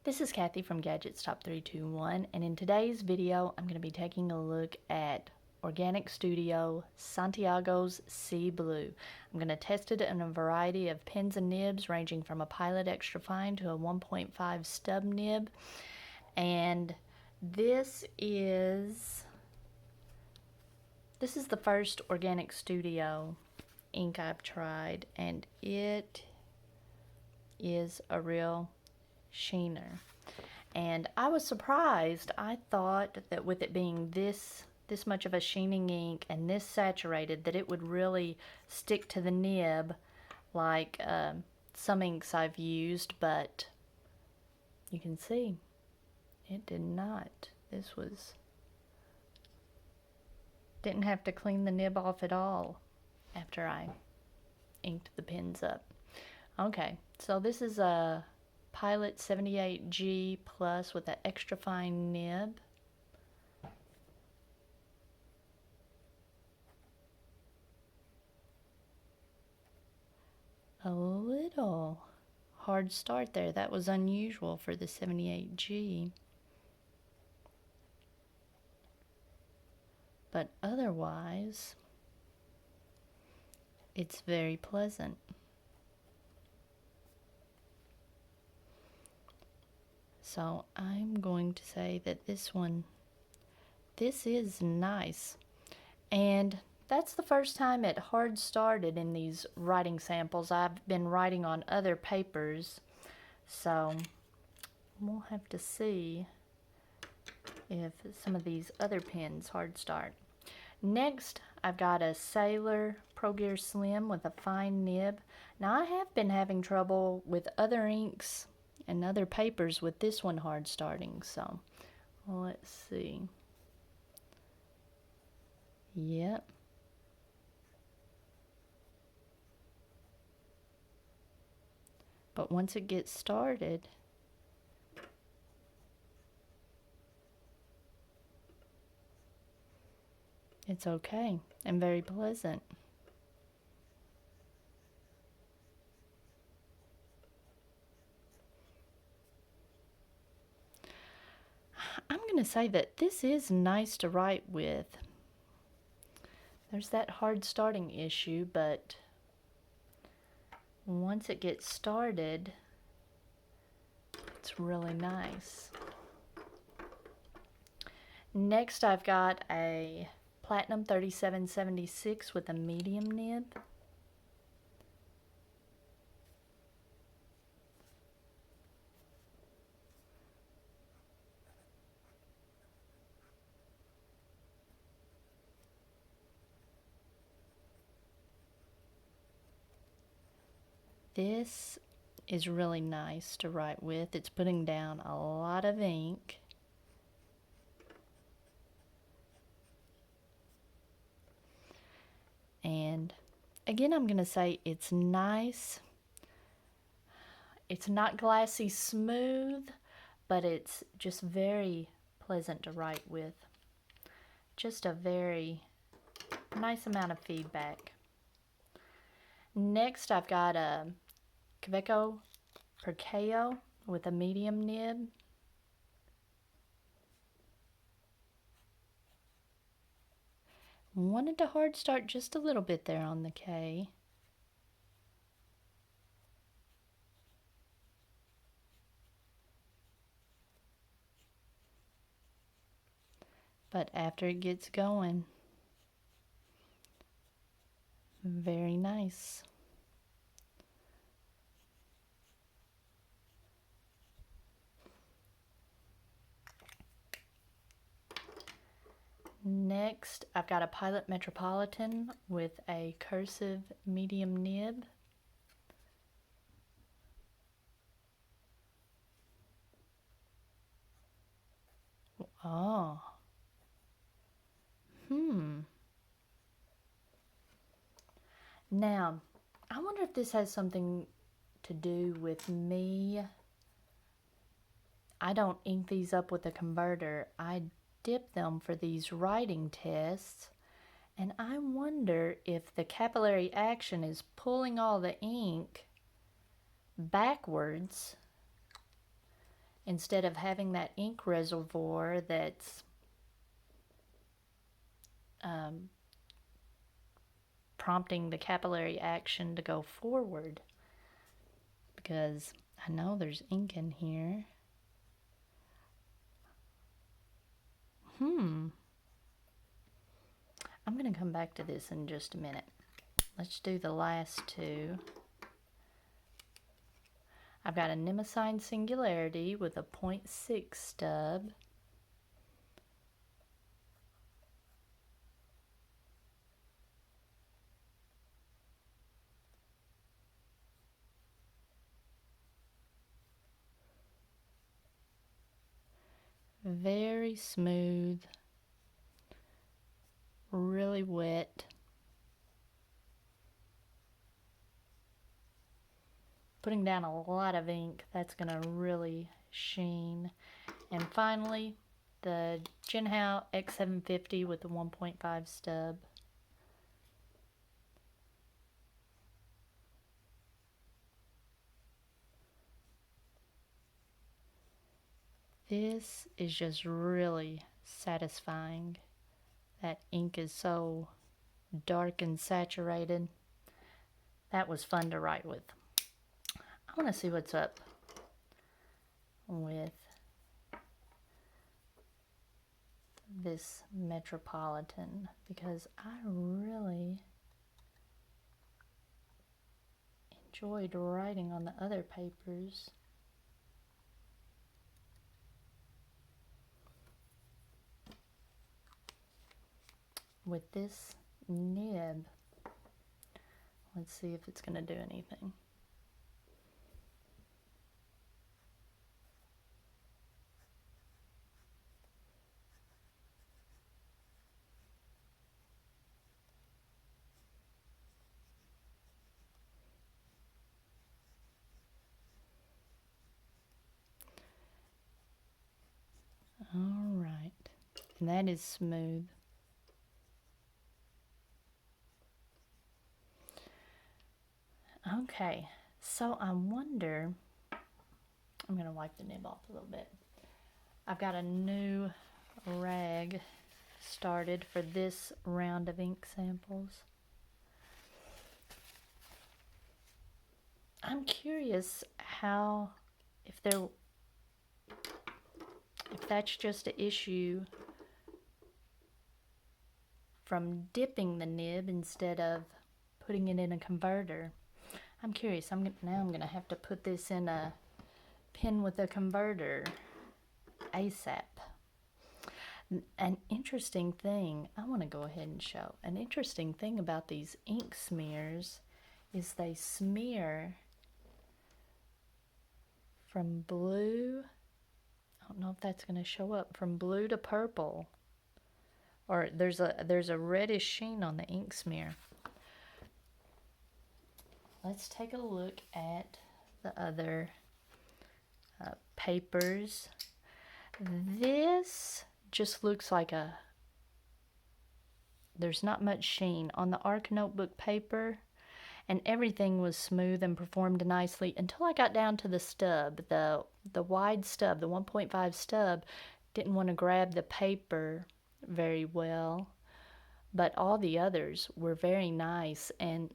This is Kathy from Gadgets Top 321, and in today's video I'm going to be taking a look at Organic Studio Santiago's Sea Blue. I'm going to test it in a variety of pins and nibs ranging from a Pilot Extra Fine to a 1.5 stub nib, and this is the first Organic Studio ink I've tried, and it is a real sheener. And I was surprised. I thought that with it being this much of a sheening ink and this saturated, that it would really stick to the nib like some inks I've used, but you can see it did not. Didn't have to clean the nib off at all after I inked the pins up. Okay, so this is a Pilot 78G Plus with an extra fine nib. A little hard start there. That was unusual for the 78G. But otherwise, it's very pleasant. So I'm going to say that this is nice. And that's the first time it hard started in these writing samples. I've been writing on other papers, so we'll have to see if some of these other pens hard start. Next, I've got a Sailor Pro Gear Slim with a fine nib. Now I have been having trouble with other inks and other papers with this one hard starting, so let's see. Yep. But once it gets started, it's okay and very pleasant. I'm going to say that this is nice to write with. There's that hard starting issue, but once it gets started, it's really nice. Next, I've got a Platinum 3776 with a medium nib. This is really nice to write with. It's putting down a lot of ink. And again, I'm going to say it's nice. It's not glassy smooth, but it's just very pleasant to write with. Just a very nice amount of feedback. Next, I've got a Kaweco Perkeo with a medium nib. Wanted to hard start just a little bit there on the K. But after it gets going, very nice. Next, I've got a Pilot Metropolitan with a cursive medium nib. Oh. Now, I wonder if this has something to do with me. I don't ink these up with a converter. I dip them for these writing tests, and I wonder if the capillary action is pulling all the ink backwards instead of having that ink reservoir that's prompting the capillary action to go forward, because I know there's ink in here. I'm going to come back to this in just a minute. Let's do the last two. I've got a Nemesine Singularity with a 0.6 stub. Very smooth, really wet. Putting down a lot of ink, that's going to really sheen. And finally, the Jinhao X750 with the 1.5 stub. This is just really satisfying. That ink is so dark and saturated. That was fun to write with. I want to see what's up with this Metropolitan, because I really enjoyed writing on the other papers. With this nib, let's see if it's going to do anything. All right, and that is smooth. Okay, so I wonder, I'm going to wipe the nib off a little bit. I've got a new rag started for this round of ink samples. I'm curious how, if that's just an issue from dipping the nib instead of putting it in a converter. I'm curious. Now I'm going to have to put this in a pen with a converter ASAP. An interesting thing, I want to go ahead and show. An interesting thing about these ink smears is they smear from blue. I don't know if that's going to show up, from blue to purple. Or there's a reddish sheen on the ink smear. Let's take a look at the other papers. This just looks like there's not much sheen on the ARC notebook paper, and everything was smooth and performed nicely until I got down to the stub. The wide stub, the 1.5 stub, didn't want to grab the paper very well, but all the others were very nice. And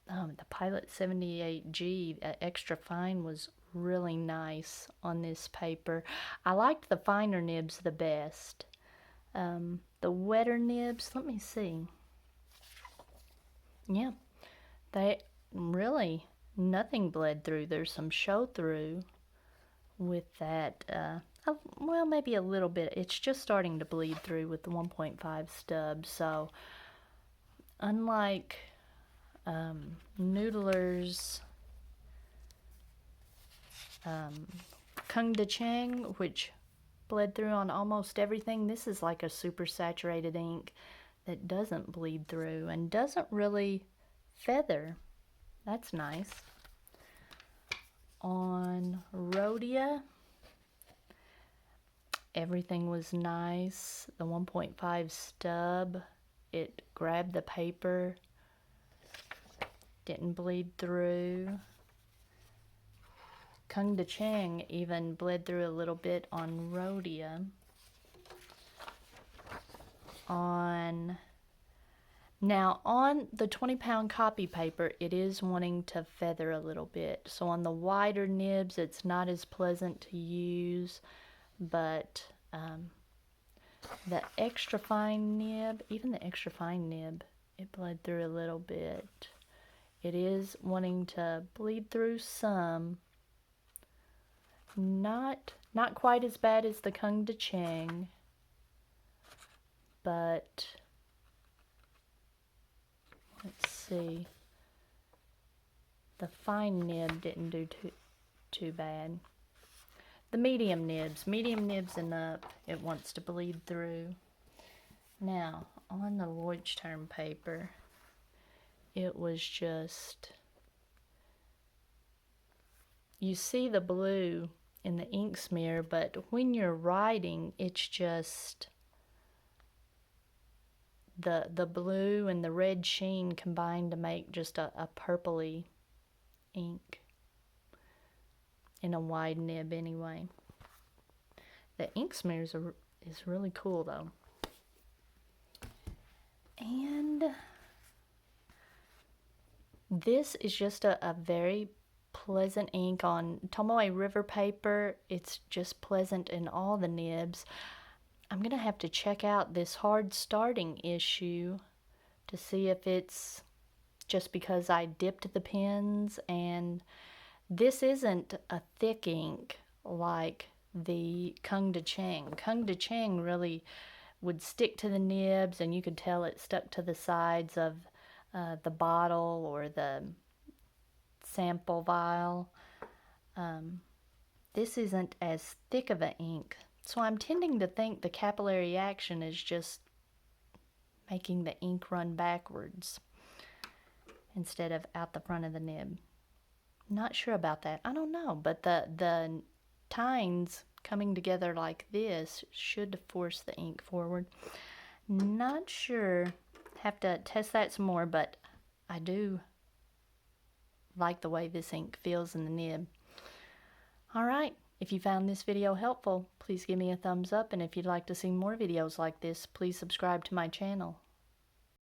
the Pilot 78G, extra fine, was really nice on this paper. I liked the finer nibs the best. The wetter nibs, let me see. Yeah, they really, nothing bled through. There's some show through with that. Well, maybe a little bit. It's just starting to bleed through with the 1.5 stub. So, unlike Noodler's Kung De Chang, which bled through on almost everything, this is like a super saturated ink that doesn't bleed through and doesn't really feather. That's nice. On Rhodia, everything was nice. The 1.5 stub, it grabbed the paper, didn't bleed through. Kung De Chang even bled through a little bit on rhodium. Now on the 20-pound copy paper, it is wanting to feather a little bit. So on the wider nibs, it's not as pleasant to use, but the extra fine nib, even the extra fine nib, it bled through a little bit. It is wanting to bleed through some. Not quite as bad as the Kung De Chang, but let's see. The fine nib didn't do too bad. The medium nibs and up, it wants to bleed through. Now, on the Leuchtturm paper, it was just, you see the blue in the ink smear, but when you're writing, it's just the blue and the red sheen combined to make just a purpley ink in a wide nib anyway. The ink smears is really cool though. And this is just a very pleasant ink on Tomoe River paper. It's just pleasant in all the nibs. I'm gonna have to check out this hard starting issue to see if it's just because I dipped the pens, and this isn't a thick ink like the Kung De Chang. Kung De Chang really would stick to the nibs, and you could tell it stuck to the sides of the bottle or the sample vial. This isn't as thick of an ink, so I'm tending to think the capillary action is just making the ink run backwards instead of out the front of the nib. Not sure about that. I don't know, but the tines coming together like this should force the ink forward. Not sure. Have to test that some more, but I do like the way this ink feels in the nib. Alright, if you found this video helpful, please give me a thumbs up, and if you'd like to see more videos like this, please subscribe to my channel.